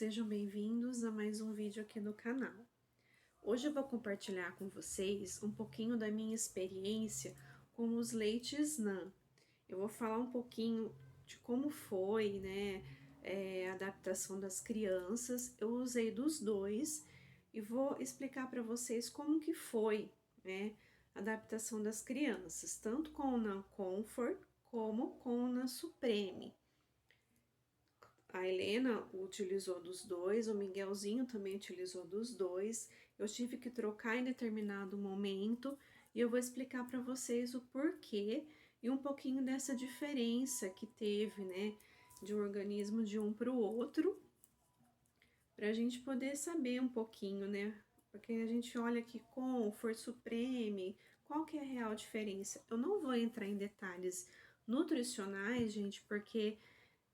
Sejam bem-vindos a mais um vídeo aqui no canal. Hoje eu vou compartilhar com vocês um pouquinho da minha experiência com os leites NAN. Eu vou falar um pouquinho de como foi, né, a adaptação das crianças. Eu usei dos dois e vou explicar para vocês como que foi, né, a adaptação das crianças, tanto com o NAN Comfort como com o NAN Supreme. A Helena utilizou dos dois, o Miguelzinho também utilizou dos dois. Eu tive que trocar em determinado momento e eu vou explicar para vocês o porquê e um pouquinho dessa diferença que teve, né, de um organismo de um para o outro, para a gente poder saber um pouquinho, né? Porque a gente olha aqui Comfort, Supreme, qual que é a real diferença? Eu não vou entrar em detalhes nutricionais, gente, porque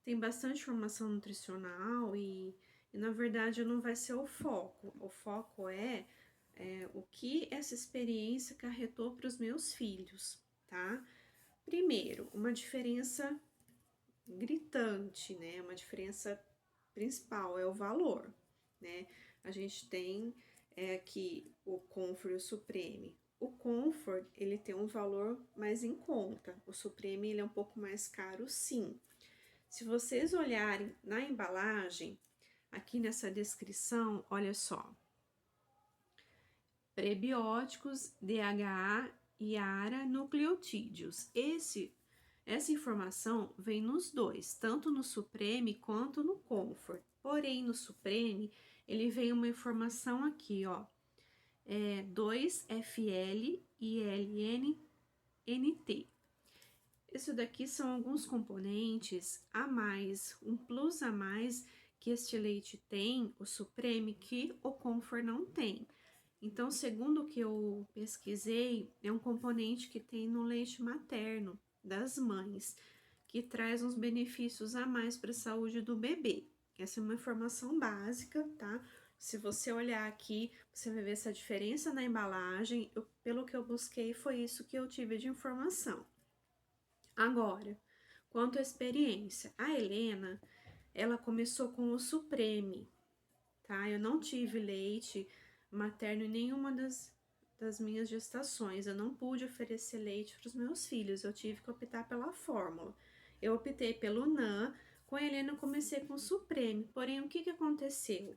tem bastante informação nutricional e na verdade não vai ser o foco. O foco é o que essa experiência acarretou para os meus filhos, tá? Primeiro, uma diferença gritante, né? Uma diferença principal é o valor, né? A gente tem aqui o Comfort e o Supreme. O Comfort, ele tem um valor mais em conta. O Supreme, ele é um pouco mais caro, sim. Se vocês olharem na embalagem, aqui nessa descrição, olha só. Prebióticos, DHA, Yara, nucleotídeos. Essa informação vem nos dois, tanto no Supreme quanto no Comfort. Porém, no Supreme, ele vem uma informação aqui, ó. 2-FL e LNNT. Isso daqui são alguns componentes a mais, um plus a mais que este leite tem, o Supreme, que o Comfort não tem. Então, segundo o que eu pesquisei, é um componente que tem no leite materno das mães, que traz uns benefícios a mais para a saúde do bebê. Essa é uma informação básica, tá? Se você olhar aqui, você vai ver essa diferença na embalagem. Pelo que eu busquei, foi isso que eu tive de informação. Agora, quanto à experiência, a Helena, ela começou com o Supreme, tá? Eu não tive leite materno em nenhuma das minhas gestações. Eu não pude oferecer leite para os meus filhos, eu tive que optar pela fórmula. Eu optei pelo NAN, com a Helena eu comecei com o Supreme, porém o que aconteceu?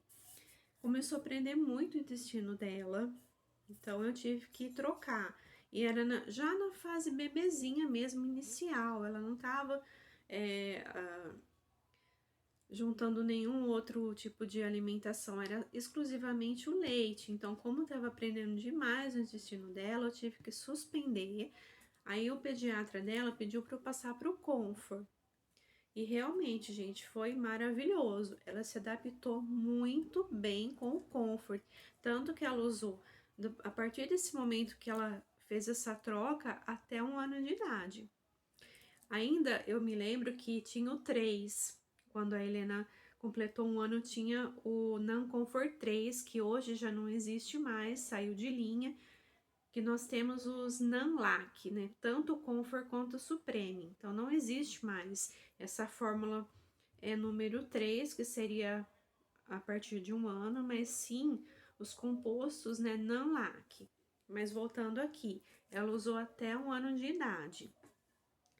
Começou a prender muito o intestino dela, então eu tive que trocar. E era já na fase bebezinha mesmo, inicial. Ela não tava juntando nenhum outro tipo de alimentação, era exclusivamente o leite. Então, como tava prendendo demais o intestino dela, eu tive que suspender. Aí o pediatra dela pediu para eu passar para o Comfort. E realmente, gente, foi maravilhoso. Ela se adaptou muito bem com o Comfort. Tanto que ela usou, a partir desse momento que ela fez essa troca, até 1 ano de idade. Ainda eu me lembro que tinha o 3. Quando a Helena completou 1 ano, tinha o Nan Comfort 3, que hoje já não existe mais, saiu de linha. Que nós temos os Nanlac, né? Tanto o Comfort quanto o Supreme. Então, não existe mais essa fórmula número 3, que seria a partir de 1 ano, mas sim os compostos, né, Nanlac. Mas voltando aqui, ela usou até 1 ano de idade,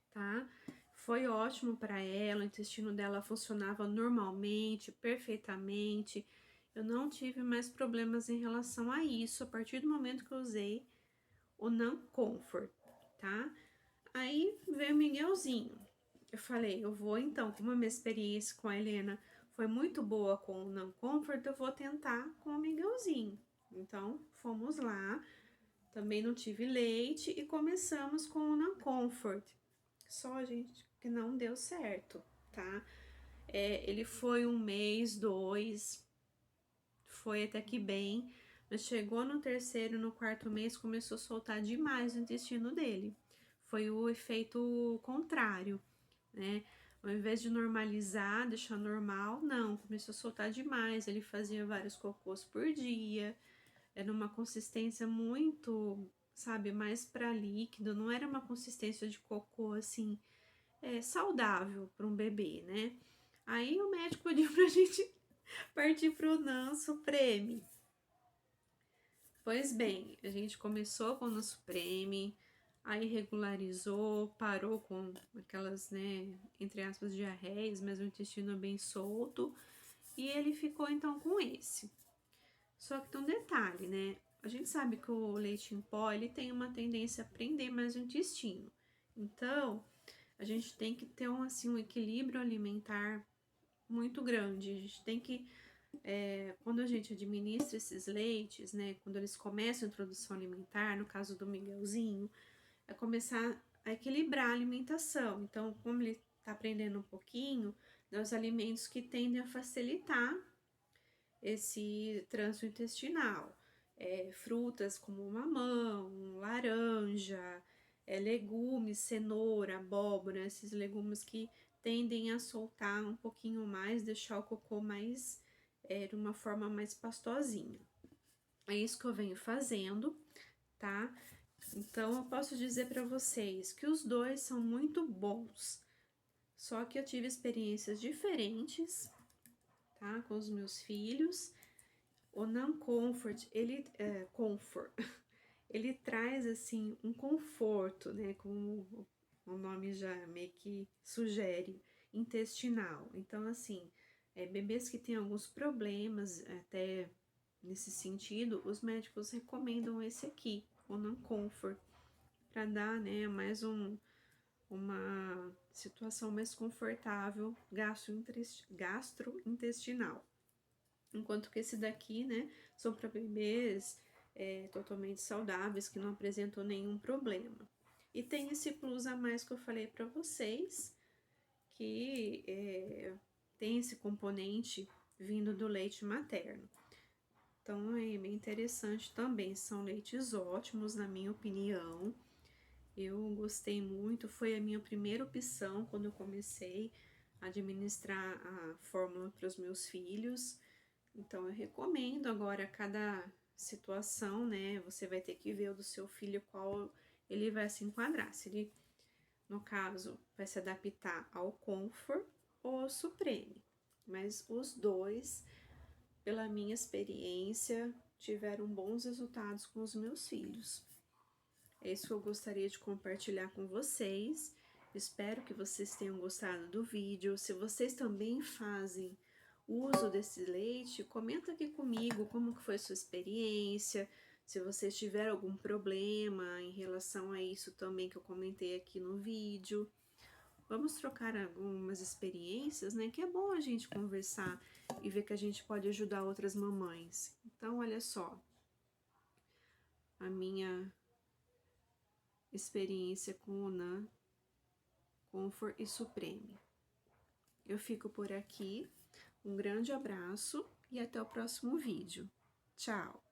tá? Foi ótimo para ela, o intestino dela funcionava normalmente, perfeitamente. Eu não tive mais problemas em relação a isso a partir do momento que eu usei o Nan Comfort, tá? Aí veio o Miguelzinho. Eu falei, eu vou então, como a minha experiência com a Helena foi muito boa com o Nan Comfort, eu vou tentar com o Miguelzinho. Então, fomos lá, também não tive leite e começamos com o Nan Comfort. Só, gente, que não deu certo, tá? Ele foi 1 mês, 2, foi até que bem, mas chegou no terceiro, no quarto mês, começou a soltar demais o intestino dele. Foi o efeito contrário, né? Ao invés de normalizar, deixar normal, não, começou a soltar demais. Ele fazia vários cocôs por dia, era uma consistência muito, sabe, mais para líquido, não era uma consistência de cocô assim, saudável para um bebê, né? Aí o médico pediu pra gente partir pro NAN Supreme. Pois bem, a gente começou com o NAN Supreme, aí regularizou, parou com aquelas, né, entre aspas, diarreias, mas o intestino bem solto, e ele ficou então com esse. Só que tem um detalhe, né? A gente sabe que o leite em pó, ele tem uma tendência a prender mais o intestino. Então, a gente tem que ter um equilíbrio alimentar muito grande. A gente tem que, quando a gente administra esses leites, né? Quando eles começam a introdução alimentar, no caso do Miguelzinho, é começar a equilibrar a alimentação. Então, como ele tá aprendendo um pouquinho, né, os alimentos que tendem a facilitar esse trânsito intestinal. Frutas como mamão, laranja, legumes, cenoura, abóbora, esses legumes que tendem a soltar um pouquinho mais, deixar o cocô mais, de uma forma mais pastosinha. É isso que eu venho fazendo, tá? Então, eu posso dizer para vocês que os dois são muito bons, só que eu tive experiências diferentes, tá? Com os meus filhos. O Nan Comfort, ele traz, assim, um conforto, né? Como o nome já meio que sugere, intestinal. Então, assim, bebês que têm alguns problemas, até nesse sentido, os médicos recomendam esse aqui, o Nan Comfort, para dar, né, mais uma situação mais confortável gastrointestinal. Enquanto que esse daqui, né, são para bebês totalmente saudáveis, que não apresentam nenhum problema. E tem esse plus a mais que eu falei para vocês, que tem esse componente vindo do leite materno. Então, é bem interessante também, são leites ótimos, na minha opinião. Eu gostei muito, foi a minha primeira opção quando eu comecei a administrar a fórmula para os meus filhos. Então, eu recomendo. Agora, cada situação, né, você vai ter que ver o do seu filho qual ele vai se enquadrar. Se ele, no caso, vai se adaptar ao Comfort ou ao Supreme. Mas os dois, pela minha experiência, tiveram bons resultados com os meus filhos. É isso que eu gostaria de compartilhar com vocês. Espero que vocês tenham gostado do vídeo. Se vocês também fazem uso desse leite, comenta aqui comigo como que foi sua experiência, se vocês tiveram algum problema em relação a isso também que eu comentei aqui no vídeo. Vamos trocar algumas experiências, né? Que é bom a gente conversar e ver que a gente pode ajudar outras mamães. Então, olha só, a minha experiência com o NAN, Comfort e Supreme. Eu fico por aqui. Um grande abraço e até o próximo vídeo. Tchau!